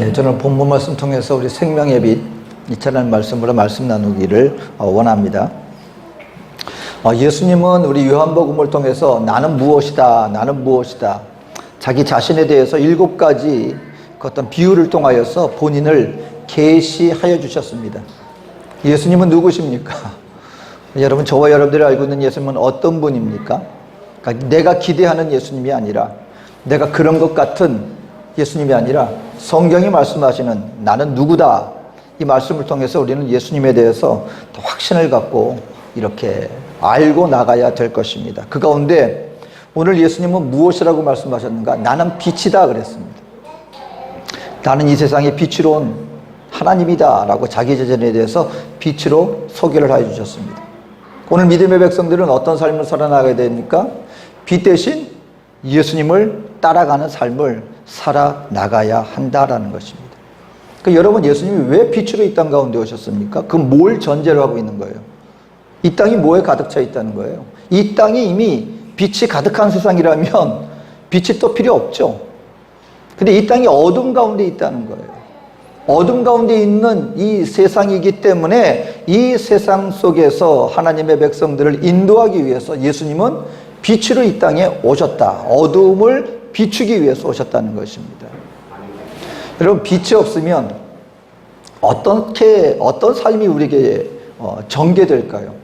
네, 저는 본문 말씀 통해서 우리 생명의 빛 이찬한 말씀으로 말씀 나누기를 원합니다. 예수님은 우리 요한복음을 통해서 나는 무엇이다, 나는 무엇이다, 자기 자신에 대해서 7가지 그 어떤 비유를 통하여서 본인을 계시하여 주셨습니다. 예수님은 누구십니까? 여러분, 저와 여러분들이 알고 있는 예수님은 어떤 분입니까? 그러니까 내가 기대하는 예수님이 아니라, 내가 그런 것 같은 예수님이 아니라 성경이 말씀하시는 나는 누구다, 이 말씀을 통해서 우리는 예수님에 대해서 더 확신을 갖고 이렇게 알고 나가야 될 것입니다. 그 가운데 오늘 예수님은 무엇이라고 말씀하셨는가? 나는 빛이다 그랬습니다. 나는 이 세상의 빛으로 온 하나님이다 라고 자기 자신에 대해서 빛으로 소개를 해 주셨습니다. 오늘 믿음의 백성들은 어떤 삶을 살아나가야 됩니까? 빛 대신 예수님을 따라가는 삶을 살아나가야 한다라는 것입니다. 그러니까 여러분, 예수님이 왜 빛으로 이 땅 가운데 오셨습니까? 그 뭘 전제로 하고 있는 거예요? 이 땅이 뭐에 가득 차 있다는 거예요? 이 땅이 이미 빛이 가득한 세상이라면 빛이 또 필요 없죠. 근데 이 땅이 어둠 가운데 있다는 거예요. 어둠 가운데 있는 이 세상이기 때문에 이 세상 속에서 하나님의 백성들을 인도하기 위해서 예수님은 빛으로 이 땅에 오셨다. 어둠을 비추기 위해서 오셨다는 것입니다. 여러분, 빛이 없으면 어떤 삶이 우리에게 전개될까요?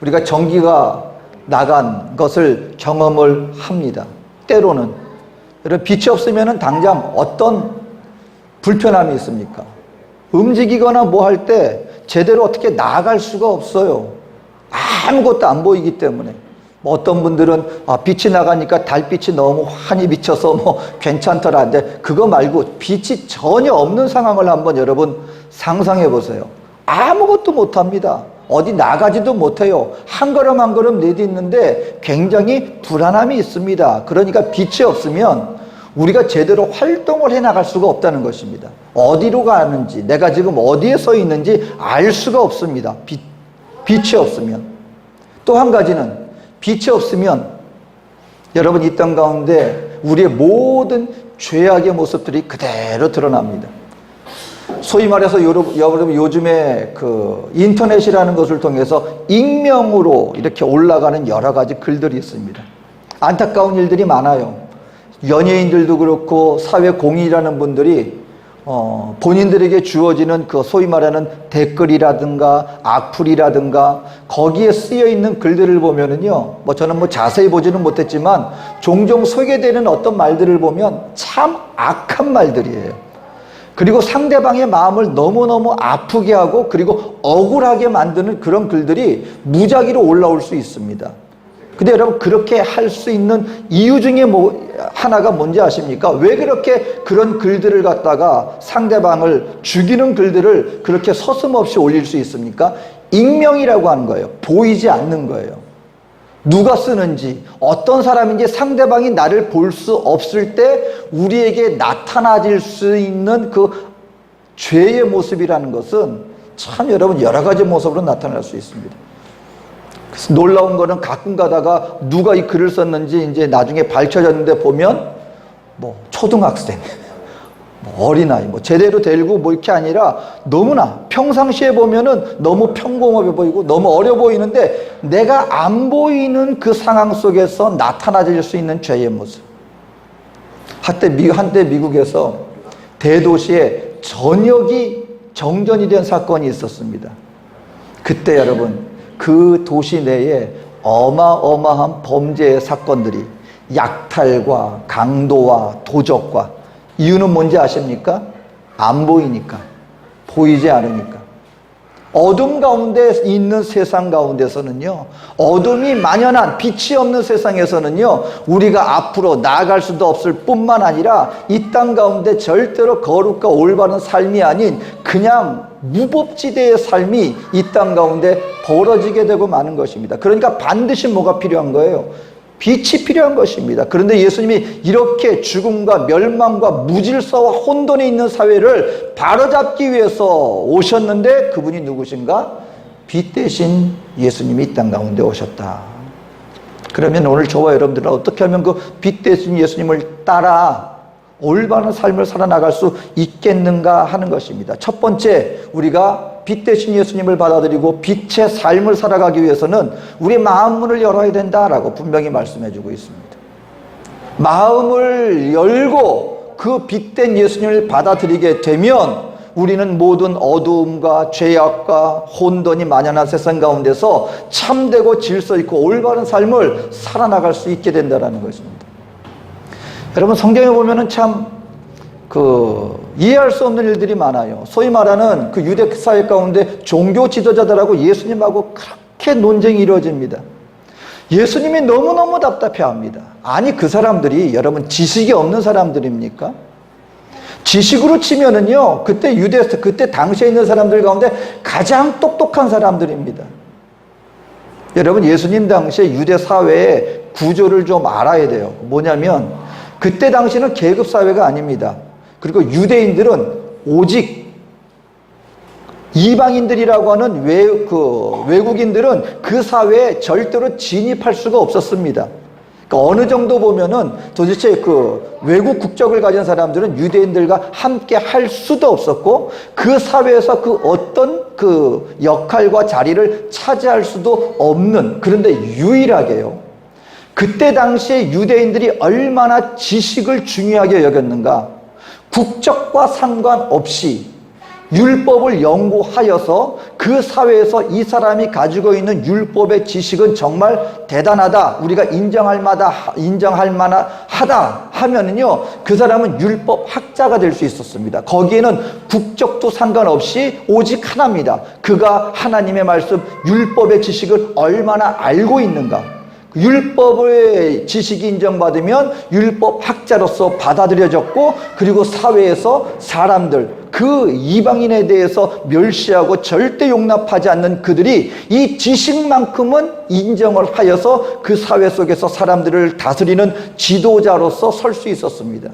우리가 전기가 나간 것을 경험을 합니다. 때로는. 여러분, 빛이 없으면 당장 어떤 불편함이 있습니까? 움직이거나 뭐 할 때 제대로 어떻게 나아갈 수가 없어요. 아무것도 안 보이기 때문에. 어떤 분들은 빛이 나가니까 달빛이 너무 환히 비쳐서 뭐 괜찮더라. 근데 그거 말고 빛이 전혀 없는 상황을 한번 여러분 상상해 보세요. 아무것도 못합니다. 어디 나가지도 못해요. 한 걸음 한 걸음 내딛는데 굉장히 불안함이 있습니다. 그러니까 빛이 없으면 우리가 제대로 활동을 해나갈 수가 없다는 것입니다. 어디로 가는지, 내가 지금 어디에 서 있는지 알 수가 없습니다. 빛이 없으면. 또 한 가지는 빛이 없으면 여러분, 이 땅 가운데 우리의 모든 죄악의 모습들이 그대로 드러납니다. 소위 말해서 여러분 요즘에 그 인터넷이라는 것을 통해서 익명으로 이렇게 올라가는 여러 가지 글들이 있습니다. 안타까운 일들이 많아요. 연예인들도 그렇고 사회 공인이라는 분들이 본인들에게 주어지는 그 소위 말하는 댓글이라든가 악플이라든가 거기에 쓰여 있는 글들을 보면은요, 저는 자세히 보지는 못했지만 종종 소개되는 어떤 말들을 보면 참 악한 말들이에요. 그리고 상대방의 마음을 너무너무 아프게 하고 그리고 억울하게 만드는 그런 글들이 무작위로 올라올 수 있습니다. 근데 여러분, 그렇게 할 수 있는 이유 중에 하나가 뭔지 아십니까? 왜 그렇게 그런 글들을 갖다가 상대방을 죽이는 글들을 그렇게 서슴없이 올릴 수 있습니까? 익명이라고 하는 거예요. 보이지 않는 거예요. 누가 쓰는지, 어떤 사람인지 상대방이 나를 볼 수 없을 때 우리에게 나타나질 수 있는 그 죄의 모습이라는 것은 참 여러분 여러 가지 모습으로 나타날 수 있습니다. 그래서 놀라운 거는 가끔 가다가 누가 이 글을 썼는지 이제 나중에 밝혀졌는데 보면 초등학생, 어린아이, 제대로 되고 이렇게 아니라 너무나 평상시에 보면은 너무 평범해 보이고 너무 어려 보이는데 내가 안 보이는 그 상황 속에서 나타나질 수 있는 죄의 모습. 한때 미국에서 대도시에 전역이 정전이 된 사건이 있었습니다. 그때 여러분, 그 도시 내에 어마어마한 범죄의 사건들이 약탈과 강도와 도적과, 이유는 뭔지 아십니까? 안 보이니까, 보이지 않으니까. 어둠 가운데 있는 세상 가운데서는요, 어둠이 만연한 빛이 없는 세상에서는요, 우리가 앞으로 나아갈 수도 없을 뿐만 아니라 이 땅 가운데 절대로 거룩과 올바른 삶이 아닌 그냥 무법지대의 삶이 이 땅 가운데 벌어지게 되고 마는 것입니다. 그러니까 반드시 뭐가 필요한 거예요? 빛이 필요한 것입니다. 그런데 예수님이 이렇게 죽음과 멸망과 무질서와 혼돈에 있는 사회를 바로잡기 위해서 오셨는데 그분이 누구신가? 빛 대신 예수님이 이 땅 가운데 오셨다. 그러면 오늘 저와 여러분들은 어떻게 하면 그 빛 대신 예수님을 따라 올바른 삶을 살아나갈 수 있겠는가 하는 것입니다. 첫 번째, 우리가 빛 대신 예수님을 받아들이고 빛의 삶을 살아가기 위해서는 우리의 마음 문을 열어야 된다라고 분명히 말씀해 주고 있습니다. 마음을 열고 그 빛된 예수님을 받아들이게 되면 우리는 모든 어두움과 죄악과 혼돈이 만연한 세상 가운데서 참되고 질서 있고 올바른 삶을 살아나갈 수 있게 된다는 것입니다. 여러분, 성경에 보면은 참 이해할 수 없는 일들이 많아요. 소위 말하는 그 유대 사회 가운데 종교 지도자들하고 예수님하고 그렇게 논쟁이 이루어집니다. 예수님이 너무너무 답답해합니다. 아니, 그 사람들이 여러분 지식이 없는 사람들입니까? 지식으로 치면은요, 그때 당시에 있는 사람들 가운데 가장 똑똑한 사람들입니다. 여러분, 예수님 당시에 유대 사회의 구조를 좀 알아야 돼요. 뭐냐면 그때 당시는 계급 사회가 아닙니다. 그리고 유대인들은 오직 이방인들이라고 하는 외국인들은 그 사회에 절대로 진입할 수가 없었습니다. 그러니까 어느 정도 보면은 도대체 외국 국적을 가진 사람들은 유대인들과 함께 할 수도 없었고 그 사회에서 어떤 역할과 자리를 차지할 수도 없는, 그런데 유일하게요, 그때 당시에 유대인들이 얼마나 지식을 중요하게 여겼는가, 국적과 상관없이 율법을 연구하여서 그 사회에서 이 사람이 가지고 있는 율법의 지식은 정말 대단하다, 우리가 인정할 만하다 하면은요, 그 사람은 율법 학자가 될 수 있었습니다. 거기에는 국적도 상관없이 오직 하나입니다. 그가 하나님의 말씀, 율법의 지식을 얼마나 알고 있는가. 율법의 지식이 인정받으면 율법 학자로서 받아들여졌고, 그리고 사회에서 사람들, 그 이방인에 대해서 멸시하고 절대 용납하지 않는 그들이 이 지식만큼은 인정을 하여서 그 사회 속에서 사람들을 다스리는 지도자로서 설 수 있었습니다.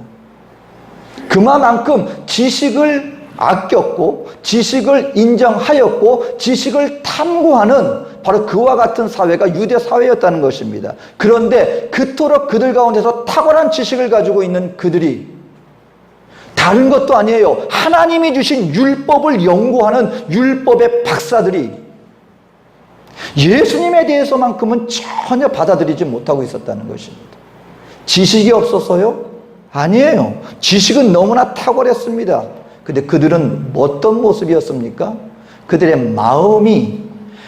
그만큼 지식을 아꼈고 지식을 인정하였고 지식을 탐구하는 바로 그와 같은 사회가 유대 사회였다는 것입니다. 그런데 그토록 그들 가운데서 탁월한 지식을 가지고 있는 그들이 다른 것도 아니에요. 하나님이 주신 율법을 연구하는 율법의 박사들이 예수님에 대해서만큼은 전혀 받아들이지 못하고 있었다는 것입니다. 지식이 없어서요? 아니에요. 지식은 너무나 탁월했습니다. 근데 그들은 어떤 모습이었습니까? 그들의 마음이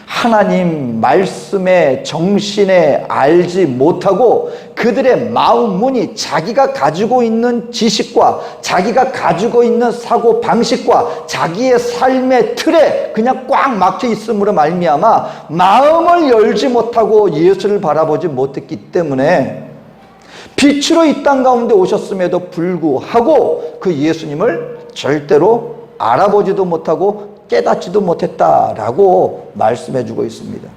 하나님 말씀의 정신에 알지 못하고 그들의 마음 문이 자기가 가지고 있는 지식과 자기가 가지고 있는 사고 방식과 자기의 삶의 틀에 그냥 꽉 막혀 있음으로 말미암아 마음을 열지 못하고 예수를 바라보지 못했기 때문에 빛으로 이 땅 가운데 오셨음에도 불구하고 그 예수님을 절대로 알아보지도 못하고 깨닫지도 못했다라고 말씀해 주고 있습니다.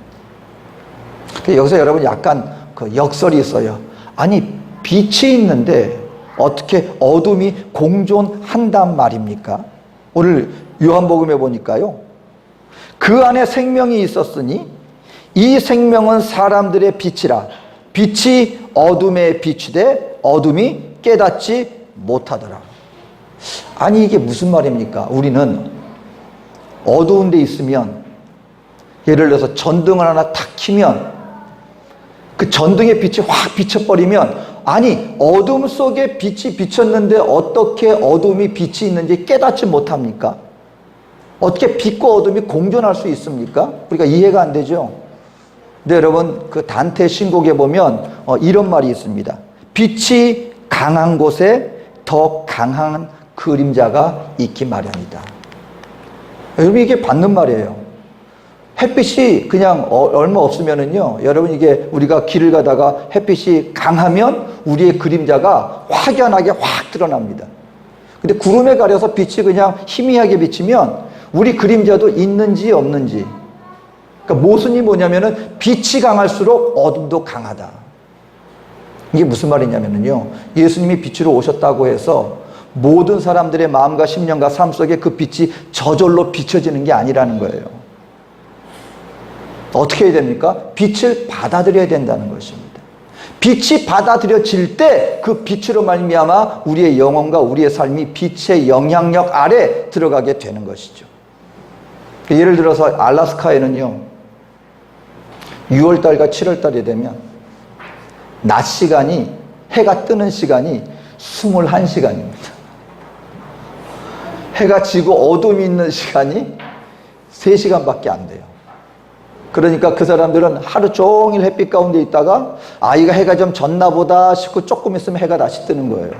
여기서 여러분 약간 역설이 있어요. 아니, 빛이 있는데 어떻게 어둠이 공존한단 말입니까? 오늘 요한복음에 보니까요, 그 안에 생명이 있었으니 이 생명은 사람들의 빛이라. 빛이 어둠에 비추되 어둠이 깨닫지 못하더라. 아니, 이게 무슨 말입니까? 우리는 어두운 데 있으면, 예를 들어서 전등을 하나 탁 켜면 그 전등의 빛이 확 비춰버리면, 아니, 어둠 속에 빛이 비쳤는데 어떻게 어둠이 빛이 있는지 깨닫지 못합니까? 어떻게 빛과 어둠이 공존할 수 있습니까? 우리가 이해가 안 되죠. 근데 여러분, 그 단테 신곡에 보면 이런 말이 있습니다. 빛이 강한 곳에 더 강한 그림자가 있기 마련이다. 여러분, 이게 맞는 말이에요. 햇빛이 그냥 얼마 없으면은요, 여러분, 이게 우리가 길을 가다가 햇빛이 강하면 우리의 그림자가 확연하게 확 드러납니다. 근데 구름에 가려서 빛이 그냥 희미하게 비치면 우리 그림자도 있는지 없는지. 그러니까 모순이 뭐냐면은 빛이 강할수록 어둠도 강하다. 이게 무슨 말이냐면요, 예수님이 빛으로 오셨다고 해서 모든 사람들의 마음과 심령과 삶 속에 그 빛이 저절로 비춰지는 게 아니라는 거예요. 어떻게 해야 됩니까? 빛을 받아들여야 된다는 것입니다. 빛이 받아들여질 때 그 빛으로 말미암아 우리의 영혼과 우리의 삶이 빛의 영향력 아래 들어가게 되는 것이죠. 예를 들어서 알래스카에는요, 6월달과 7월달이 되면 낮 시간이, 해가 뜨는 시간이 21시간입니다. 해가 지고 어둠이 있는 시간이 3시간밖에 안 돼요. 그러니까 그 사람들은 하루 종일 햇빛 가운데 있다가 이가 해가 좀 졌나 보다 싶고 조금 있으면 해가 다시 뜨는 거예요.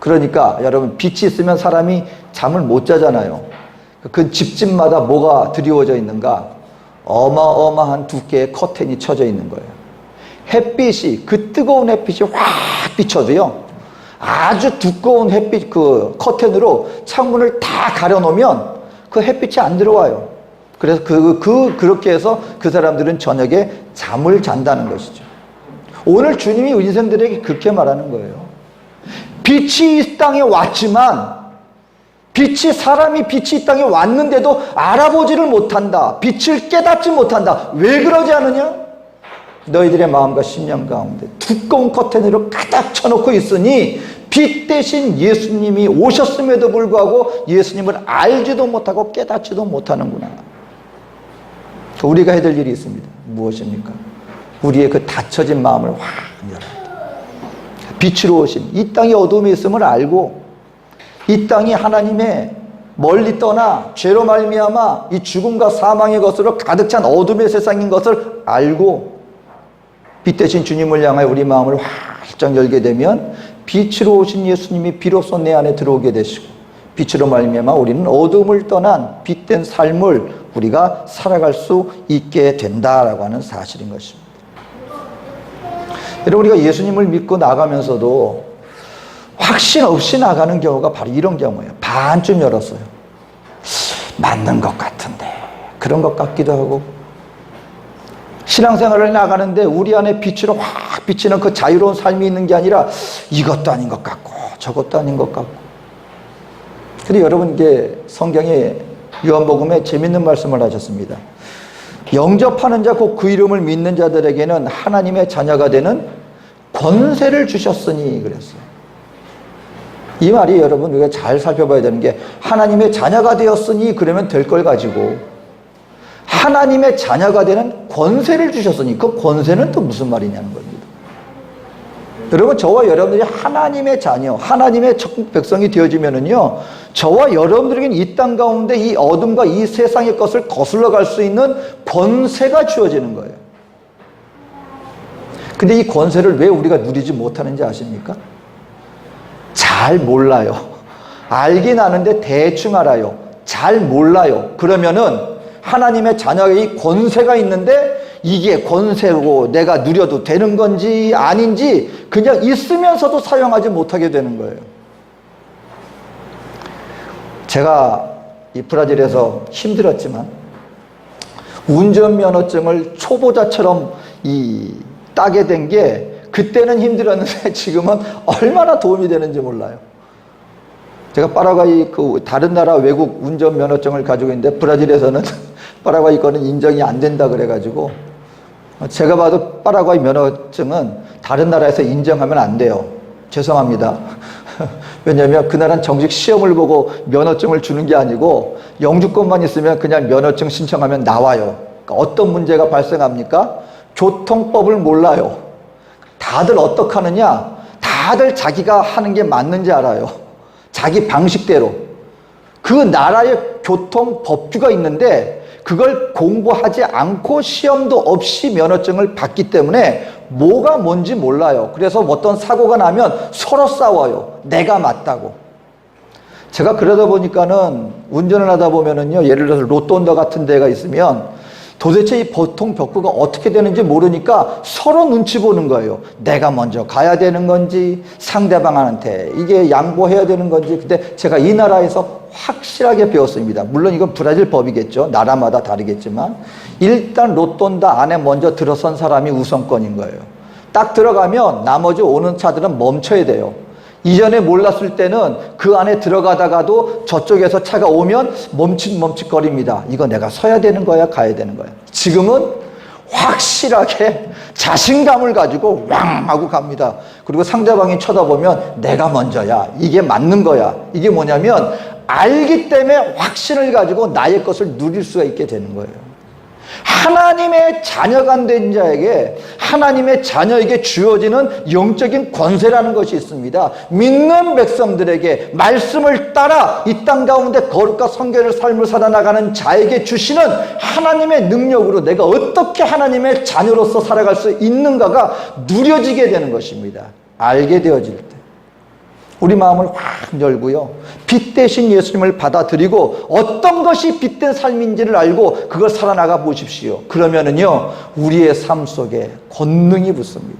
그러니까 여러분, 빛이 있으면 사람이 잠을 못 자잖아요. 그 집집마다 뭐가 드리워져 있는가? 어마어마한 두께의 커튼이 쳐져 있는 거예요. 햇빛이, 그 뜨거운 햇빛이 확 비쳐도요, 아주 두꺼운 햇빛 그 커튼으로 창문을 다 가려놓으면 그 햇빛이 안 들어와요. 그래서 그렇게 해서 그 사람들은 저녁에 잠을 잔다는 것이죠. 오늘 주님이 인생들에게 그렇게 말하는 거예요. 빛이 이 땅에 왔지만, 사람이 빛이 이 땅에 왔는데도 알아보지를 못한다. 빛을 깨닫지 못한다. 왜 그러지 않느냐? 너희들의 마음과 심령 가운데 두꺼운 커튼으로 가득 쳐놓고 있으니 빛 대신 예수님이 오셨음에도 불구하고 예수님을 알지도 못하고 깨닫지도 못하는구나. 우리가 해야 될 일이 있습니다. 무엇입니까? 우리의 그 닫혀진 마음을 확 열어야 돼. 빛으로 오신, 이 땅이 어둠에 있음을 알고, 이 땅이 하나님의 멀리 떠나 죄로 말미암아 이 죽음과 사망의 것으로 가득 찬 어둠의 세상인 것을 알고 빛 대신 주님을 향하여 우리 마음을 활짝 열게 되면 빛으로 오신 예수님이 비로소 내 안에 들어오게 되시고, 빛으로 말미암아 우리는 어둠을 떠난 빛된 삶을 우리가 살아갈 수 있게 된다라고 하는 사실인 것입니다. 여러분, 우리가 예수님을 믿고 나가면서도 확신 없이 나가는 경우가 바로 이런 경우예요. 반쯤 열었어요. 맞는 것 같은데, 그런 것 같기도 하고, 신앙생활을 나가는데 우리 안에 빛으로 확 비치는 그 자유로운 삶이 있는 게 아니라 이것도 아닌 것 같고 저것도 아닌 것 같고. 근데 여러분, 이게 성경에 요한복음에 재밌는 말씀을 하셨습니다. 영접하는 자 곧 그 이름을 믿는 자들에게는 하나님의 자녀가 되는 권세를 주셨으니 그랬어요. 이 말이 여러분, 우리가 잘 살펴봐야 되는 게, 하나님의 자녀가 되었으니 그러면 될 걸 가지고 하나님의 자녀가 되는 권세를 주셨으니, 그 권세는 또 무슨 말이냐는 겁니다. 여러분, 저와 여러분들이 하나님의 자녀, 하나님의 천국 백성이 되어지면은요, 저와 여러분들에게는 이 땅 가운데 이 어둠과 이 세상의 것을 거슬러 갈 수 있는 권세가 주어지는 거예요. 근데 이 권세를 왜 우리가 누리지 못하는지 아십니까? 잘 몰라요. 알긴 아는데 대충 알아요. 잘 몰라요. 그러면은 하나님의 자녀의 이 권세가 있는데 이게 권세고 내가 누려도 되는 건지 아닌지 그냥 있으면서도 사용하지 못하게 되는 거예요. 제가 이 브라질에서 힘들었지만 운전면허증을 초보자처럼 따게 된 게, 그때는 힘들었는데 지금은 얼마나 도움이 되는지 몰라요. 제가 파라과이 다른 나라 외국 운전면허증을 가지고 있는데 브라질에서는 파라과이 거는 인정이 안 된다 그래가지고, 제가 봐도 파라과이 면허증은 다른 나라에서 인정하면 안 돼요. 죄송합니다. 왜냐하면 그 나라는 정식 시험을 보고 면허증을 주는 게 아니고 영주권만 있으면 그냥 면허증 신청하면 나와요. 그러니까 어떤 문제가 발생합니까? 교통법을 몰라요. 다들 어떻게 하느냐? 다들 자기가 하는 게 맞는지 알아요. 자기 방식대로. 그 나라의 교통 법규가 있는데 그걸 공부하지 않고 시험도 없이 면허증을 받기 때문에 뭐가 뭔지 몰라요. 그래서 어떤 사고가 나면 서로 싸워요. 내가 맞다고. 제가 그러다 보니까는 운전을 하다 보면은요, 예를 들어서 로또온더 같은 데가 있으면 도대체 이 보통 벽구가 어떻게 되는지 모르니까 서로 눈치 보는 거예요. 내가 먼저 가야 되는 건지 상대방한테 이게 양보해야 되는 건지. 근데 제가 이 나라에서 확실하게 배웠습니다. 물론 이건 브라질 법이겠죠. 나라마다 다르겠지만 일단 로또온더 안에 먼저 들어선 사람이 우선권인 거예요. 딱 들어가면 나머지 오는 차들은 멈춰야 돼요. 이전에 몰랐을 때는 그 안에 들어가다가도 저쪽에서 차가 오면 멈칫거립니다. 이거 내가 서야 되는 거야, 가야 되는 거야. 지금은 확실하게 자신감을 가지고 왕 하고 갑니다. 그리고 상대방이 쳐다보면 내가 먼저야. 이게 맞는 거야. 이게 뭐냐면 알기 때문에 확신을 가지고 나의 것을 누릴 수가 있게 되는 거예요. 하나님의 자녀가 된 자에게, 하나님의 자녀에게 주어지는 영적인 권세라는 것이 있습니다. 믿는 백성들에게 말씀을 따라 이 땅 가운데 거룩과 성결의 삶을 살아나가는 자에게 주시는 하나님의 능력으로 내가 어떻게 하나님의 자녀로서 살아갈 수 있는가가 누려지게 되는 것입니다. 알게 되어질 때 우리 마음을 확 열고요, 빛 대신 예수님을 받아들이고 어떤 것이 빛된 삶인지를 알고 그걸 살아나가 보십시오. 그러면은요, 우리의 삶 속에 권능이 붙습니다.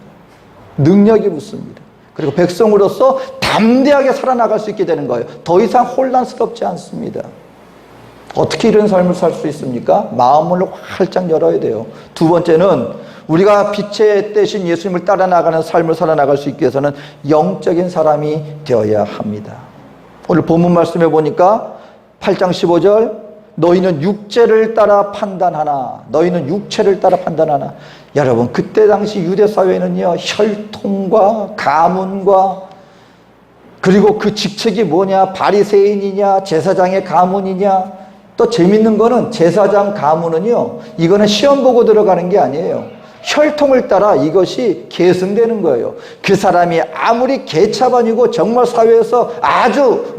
능력이 붙습니다. 그리고 백성으로서 담대하게 살아나갈 수 있게 되는 거예요. 더 이상 혼란스럽지 않습니다. 어떻게 이런 삶을 살 수 있습니까? 마음을 활짝 열어야 돼요. 두 번째는 우리가 빛의 대신 예수님을 따라 나가는 삶을 살아나갈 수 있기 위해서는 영적인 사람이 되어야 합니다. 오늘 본문 말씀해 보니까 8장 15절, 너희는 육체를 따라 판단하나, 너희는 육체를 따라 판단하나. 여러분, 그때 당시 유대 사회는요, 혈통과 가문과, 그리고 그 직책이 뭐냐, 바리새인이냐, 제사장의 가문이냐. 또 재밌는 거는 제사장 가문은요, 이거는 시험 보고 들어가는 게 아니에요. 혈통을 따라 이것이 계승되는 거예요. 그 사람이 아무리 개차반이고 정말 사회에서 아주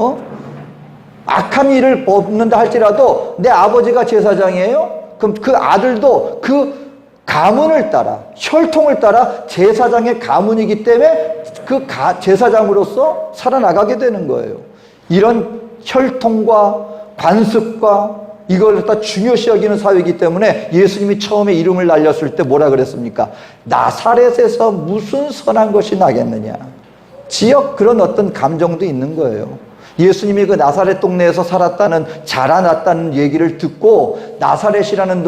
악한 일을 뽑는다 할지라도 내 아버지가 제사장이에요? 그럼 그 아들도 그 가문을 따라, 혈통을 따라 제사장의 가문이기 때문에 그 제사장으로서 살아나가게 되는 거예요. 이런 혈통과 관습과 이걸 갖다 중요시 여기는 사회이기 때문에 예수님이 처음에 이름을 날렸을 때 뭐라 그랬습니까? 나사렛에서 무슨 선한 것이 나겠느냐. 지역 그런 어떤 감정도 있는 거예요. 예수님이 그 나사렛 동네에서 살았다는, 자라났다는 얘기를 듣고 나사렛이라는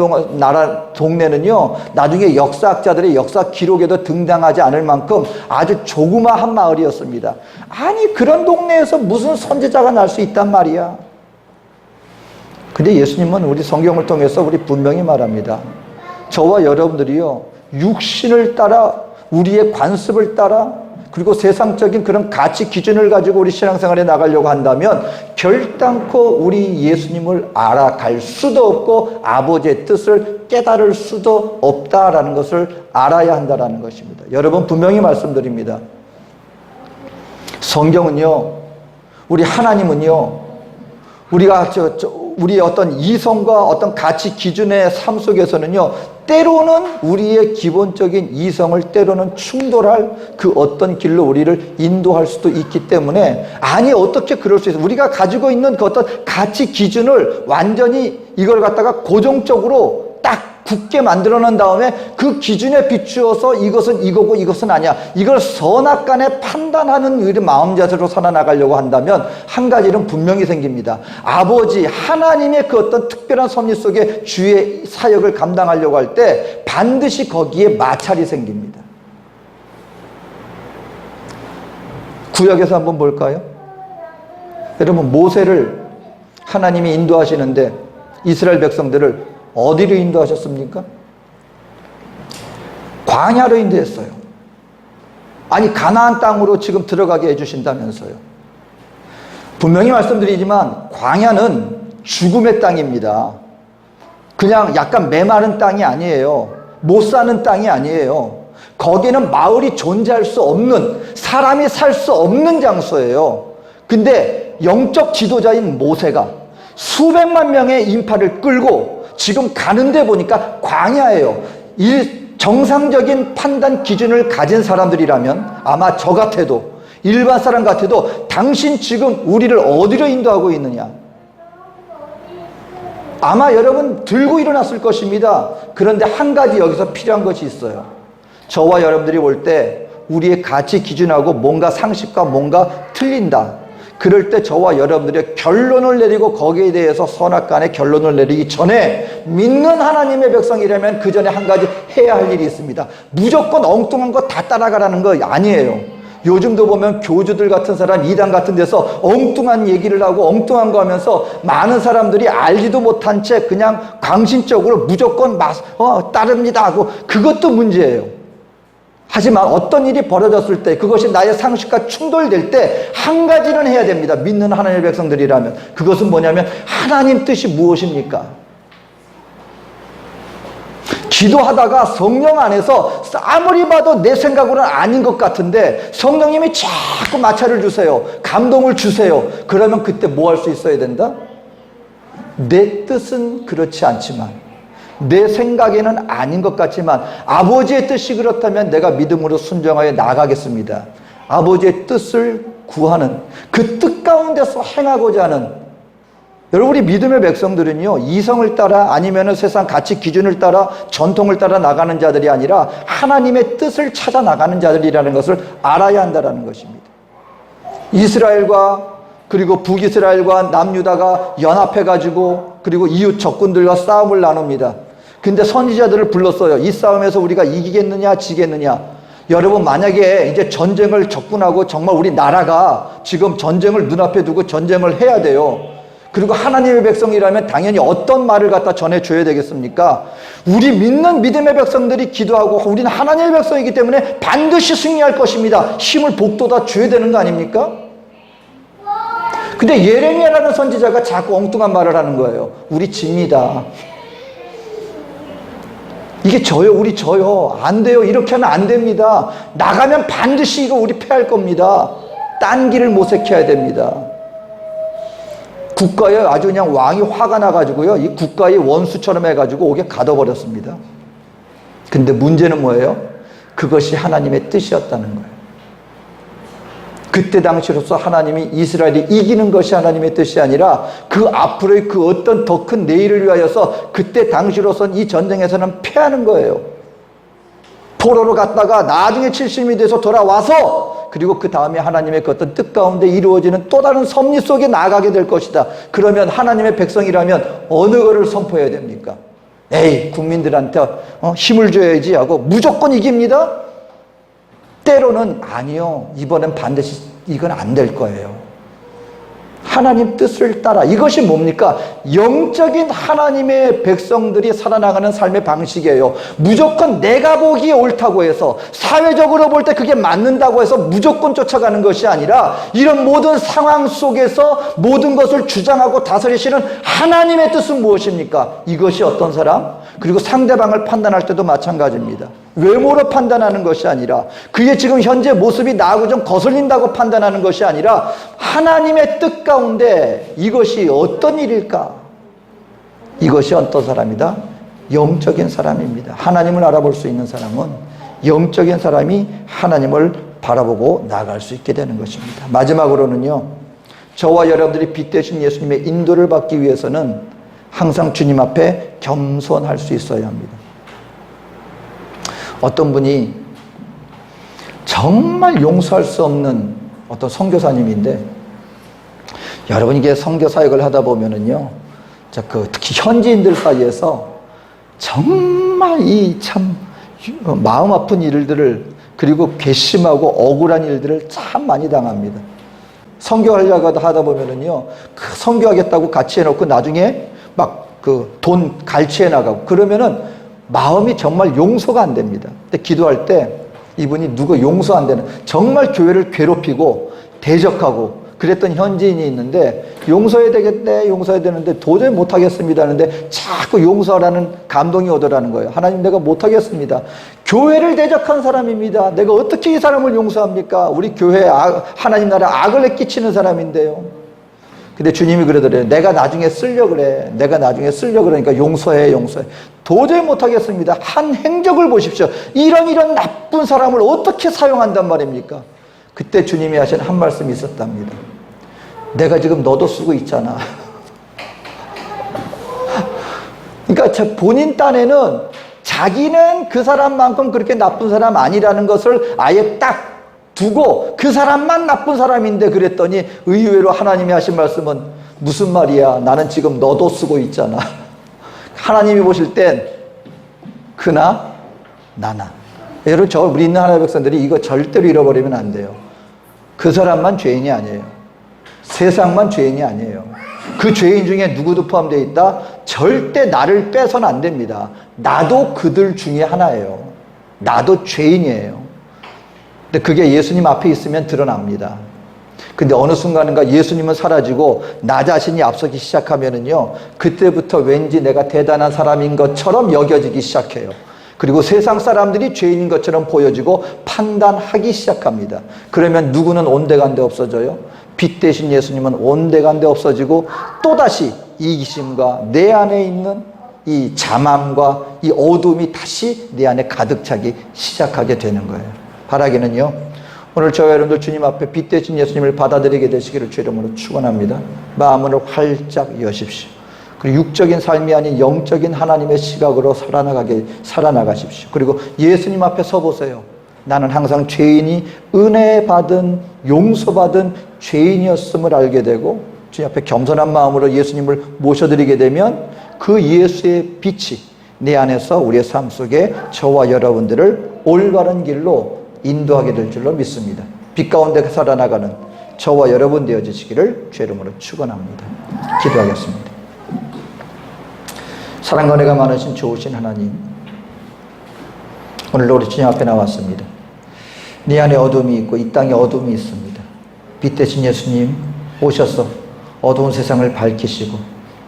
동네는요, 나중에 역사학자들의 역사 기록에도 등장하지 않을 만큼 아주 조그마한 마을이었습니다. 아니, 그런 동네에서 무슨 선지자가 날 수 있단 말이야. 근데 예수님은 우리 성경을 통해서 우리 분명히 말합니다. 저와 여러분들이요, 육신을 따라, 우리의 관습을 따라, 그리고 세상적인 그런 가치 기준을 가지고 우리 신앙생활에 나가려고 한다면 결단코 우리 예수님을 알아갈 수도 없고 아버지의 뜻을 깨달을 수도 없다라는 것을 알아야 한다는 것입니다. 여러분, 분명히 말씀드립니다. 성경은요, 우리 하나님은요, 우리가 우리 어떤 이성과 어떤 가치 기준의 삶 속에서는요, 때로는 우리의 기본적인 이성을 때로는 충돌할 그 어떤 길로 우리를 인도할 수도 있기 때문에, 아니 어떻게 그럴 수 있어? 우리가 가지고 있는 그 어떤 가치 기준을 완전히 이걸 갖다가 고정적으로 딱 굳게 만들어 놓은 다음에 그 기준에 비추어서 이것은 이거고 이것은 아니야, 이걸 선악간에 판단하는 우리 마음 자세로 살아나가려고 한다면 한 가지는 분명히 생깁니다. 아버지 하나님의 그 어떤 특별한 섭리 속에 주의 사역을 감당하려고 할 때 반드시 거기에 마찰이 생깁니다. 구약에서 한번 볼까요? 여러분, 모세를 하나님이 인도하시는데 이스라엘 백성들을 어디로 인도하셨습니까? 광야로 인도했어요. 아니, 가나안 땅으로 지금 들어가게 해주신다면서요. 분명히 말씀드리지만 광야는 죽음의 땅입니다. 그냥 약간 메마른 땅이 아니에요. 못 사는 땅이 아니에요. 거기는 마을이 존재할 수 없는, 사람이 살 수 없는 장소예요. 근데 영적 지도자인 모세가 수백만 명의 인파를 끌고 지금 가는데 보니까 광야예요. 정상적인 판단 기준을 가진 사람들이라면 아마 저 같아도, 일반 사람 같아도 당신 지금 우리를 어디로 인도하고 있느냐, 아마 여러분 들고 일어났을 것입니다. 그런데 한 가지 여기서 필요한 것이 있어요. 저와 여러분들이 볼 때 우리의 가치 기준하고 뭔가 상식과 뭔가 틀린다. 그럴 때 저와 여러분들이 결론을 내리고 거기에 대해서 선악간에 결론을 내리기 전에, 믿는 하나님의 백성이라면 그 전에 한 가지 해야 할 일이 있습니다. 무조건 엉뚱한 거 다 따라가라는 거 아니에요. 요즘도 보면 교주들 같은 사람, 이단 같은 데서 엉뚱한 얘기를 하고 엉뚱한 거 하면서 많은 사람들이 알지도 못한 채 그냥 강신적으로 무조건 따릅니다 하고, 그것도 문제예요. 하지만 어떤 일이 벌어졌을 때, 그것이 나의 상식과 충돌될 때 한 가지는 해야 됩니다. 믿는 하나님의 백성들이라면. 그것은 뭐냐면, 하나님 뜻이 무엇입니까? 기도하다가 성령 안에서 아무리 봐도 내 생각으로는 아닌 것 같은데 성령님이 자꾸 마찰을 주세요. 감동을 주세요. 그러면 그때 뭐 할 수 있어야 된다? 내 뜻은 그렇지 않지만, 내 생각에는 아닌 것 같지만 아버지의 뜻이 그렇다면 내가 믿음으로 순종하여 나가겠습니다. 아버지의 뜻을 구하는, 그 뜻 가운데서 행하고자 하는, 여러분, 우리 믿음의 백성들은요, 이성을 따라 아니면 세상 가치 기준을 따라 전통을 따라 나가는 자들이 아니라 하나님의 뜻을 찾아 나가는 자들이라는 것을 알아야 한다는 것입니다. 이스라엘과 그리고 북이스라엘과 남유다가 연합해가지고 그리고 이웃 적군들과 싸움을 나눕니다. 근데 선지자들을 불렀어요. 이 싸움에서 우리가 이기겠느냐 지겠느냐. 여러분, 만약에 이제 전쟁을 적군하고 정말 우리 나라가 지금 전쟁을 눈앞에 두고 전쟁을 해야 돼요. 그리고 하나님의 백성이라면 당연히 어떤 말을 갖다 전해줘야 되겠습니까? 우리 믿는 믿음의 백성들이 기도하고 우리는 하나님의 백성이기 때문에 반드시 승리할 것입니다. 힘을 북돋아 줘야 되는 거 아닙니까? 근데 예레미야라는 선지자가 자꾸 엉뚱한 말을 하는 거예요. 우리 집니다. 이게 저요, 우리 저요. 안 돼요. 이렇게 하면 안 됩니다. 나가면 반드시 이거 우리 패할 겁니다. 딴 길을 모색해야 됩니다. 국가에 아주 그냥 왕이 화가 나가지고요, 이 국가의 원수처럼 해가지고 옥에 가둬버렸습니다. 근데 문제는 뭐예요? 그것이 하나님의 뜻이었다는 거예요. 그때 당시로서 하나님이 이스라엘이 이기는 것이 하나님의 뜻이 아니라 그 앞으로의 그 어떤 더 큰 내일을 위하여서 그때 당시로선 이 전쟁에서는 패하는 거예요. 포로로 갔다가 나중에 70이 돼서 돌아와서 그리고 그 다음에 하나님의 그 어떤 뜻 가운데 이루어지는 또 다른 섭리 속에 나가게 될 것이다. 그러면 하나님의 백성이라면 어느 거를 선포해야 됩니까? 에이, 국민들한테 힘을 줘야지 하고 무조건 이깁니다? 때로는 아니요, 이번엔 반드시 이건 안 될 거예요. 하나님 뜻을 따라. 이것이 뭡니까? 영적인 하나님의 백성들이 살아나가는 삶의 방식이에요. 무조건 내가 보기에 옳다고 해서, 사회적으로 볼 때 그게 맞는다고 해서 무조건 쫓아가는 것이 아니라 이런 모든 상황 속에서 모든 것을 주장하고 다스리시는 하나님의 뜻은 무엇입니까? 이것이 어떤 사람? 그리고 상대방을 판단할 때도 마찬가지입니다. 외모로 판단하는 것이 아니라, 그게 지금 현재 모습이 나하고 좀 거슬린다고 판단하는 것이 아니라 하나님의 뜻 가운데 이것이 어떤 일일까? 이것이 어떤 사람이다? 영적인 사람입니다. 하나님을 알아볼 수 있는 사람은 영적인 사람이 하나님을 바라보고 나아갈 수 있게 되는 것입니다. 마지막으로는요, 저와 여러분들이 빛 되신 예수님의 인도를 받기 위해서는 항상 주님 앞에 겸손할 수 있어야 합니다. 어떤 분이 정말 용서할 수 없는 어떤 선교사님인데, 여러분, 이게 선교 사역을 하다 보면은요, 특히 현지인들 사이에서 정말 이 참 마음 아픈 일들을, 그리고 괘씸하고 억울한 일들을 참 많이 당합니다. 선교하려고 하다 보면은요, 그 선교하겠다고 같이 해놓고 나중에 막 돈 갈취해 나가고 그러면은 마음이 정말 용서가 안 됩니다. 근데 기도할 때 이분이 누구 용서 안 되는, 정말 교회를 괴롭히고 대적하고 그랬던 현지인이 있는데, 용서해야 되겠네, 용서해야 되는데 도저히 못하겠습니다 하는데 자꾸 용서하라는 감동이 오더라는 거예요. 하나님, 내가 못하겠습니다. 교회를 대적한 사람입니다. 내가 어떻게 이 사람을 용서합니까? 우리 교회에 하나님 나라 악을 끼치는 사람인데요. 근데 주님이 그러더래요. 내가 나중에 쓰려 그래. 내가 나중에 쓰려 그러니까 용서해, 용서해. 도저히 못하겠습니다. 한 행적을 보십시오. 이런 나쁜 사람을 어떻게 사용한단 말입니까? 그때 주님이 하신 한 말씀이 있었답니다. 내가 지금 너도 쓰고 있잖아. 그러니까 본인 딴에는 자기는 그 사람만큼 그렇게 나쁜 사람 아니라는 것을 아예 딱 두고 그 사람만 나쁜 사람인데, 그랬더니 의외로 하나님이 하신 말씀은 무슨 말이야? 나는 지금 너도 쓰고 있잖아. 하나님이 보실 땐 그나 나나. 여러분, 우리 있는 하나님의 백성들이 이거 절대로 잃어버리면 안 돼요. 그 사람만 죄인이 아니에요. 세상만 죄인이 아니에요. 그 죄인 중에 누구도 포함되어 있다? 절대 나를 빼서는 안 됩니다. 나도 그들 중에 하나예요. 나도 죄인이에요. 근데 그게 예수님 앞에 있으면 드러납니다. 근데 어느 순간인가 예수님은 사라지고 나 자신이 앞서기 시작하면은요, 그때부터 왠지 내가 대단한 사람인 것처럼 여겨지기 시작해요. 그리고 세상 사람들이 죄인인 것처럼 보여지고 판단하기 시작합니다. 그러면 누구는 온데간데 없어져요? 빛 대신 예수님은 온데간데 없어지고 또다시 이기심과 내 안에 있는 이 잠함과 이 어둠이 다시 내 안에 가득 차기 시작하게 되는 거예요. 바라기는요, 오늘 저와 여러분들 주님 앞에 빛 대신 예수님을 받아들이게 되시기를 주 이름으로 축원합니다. 마음을 활짝 여십시오. 그리고 육적인 삶이 아닌 영적인 하나님의 시각으로 살아나가십시오. 그리고 예수님 앞에 서보세요. 나는 항상 죄인이 은혜 받은, 용서받은 죄인이었음을 알게 되고 주님 앞에 겸손한 마음으로 예수님을 모셔드리게 되면 그 예수의 빛이 내 안에서 우리의 삶 속에 저와 여러분들을 올바른 길로 인도하게 될 줄로 믿습니다. 빛 가운데 살아나가는 저와 여러분 되어지시기를 주 이름으로 축원합니다. 기도하겠습니다. 사랑과 은혜가 많으신 좋으신 하나님, 오늘도 우리 주님 앞에 나왔습니다. 네 안에 어둠이 있고 이 땅에 어둠이 있습니다. 빛 대신 예수님 오셔서 어두운 세상을 밝히시고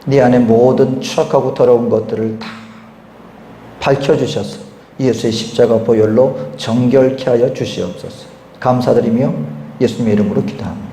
네 안에 모든 추악하고 더러운 것들을 다 밝혀주셔서 예수의 십자가 보혈로 정결케 하여 주시옵소서. 감사드리며 예수님의 이름으로 기도합니다.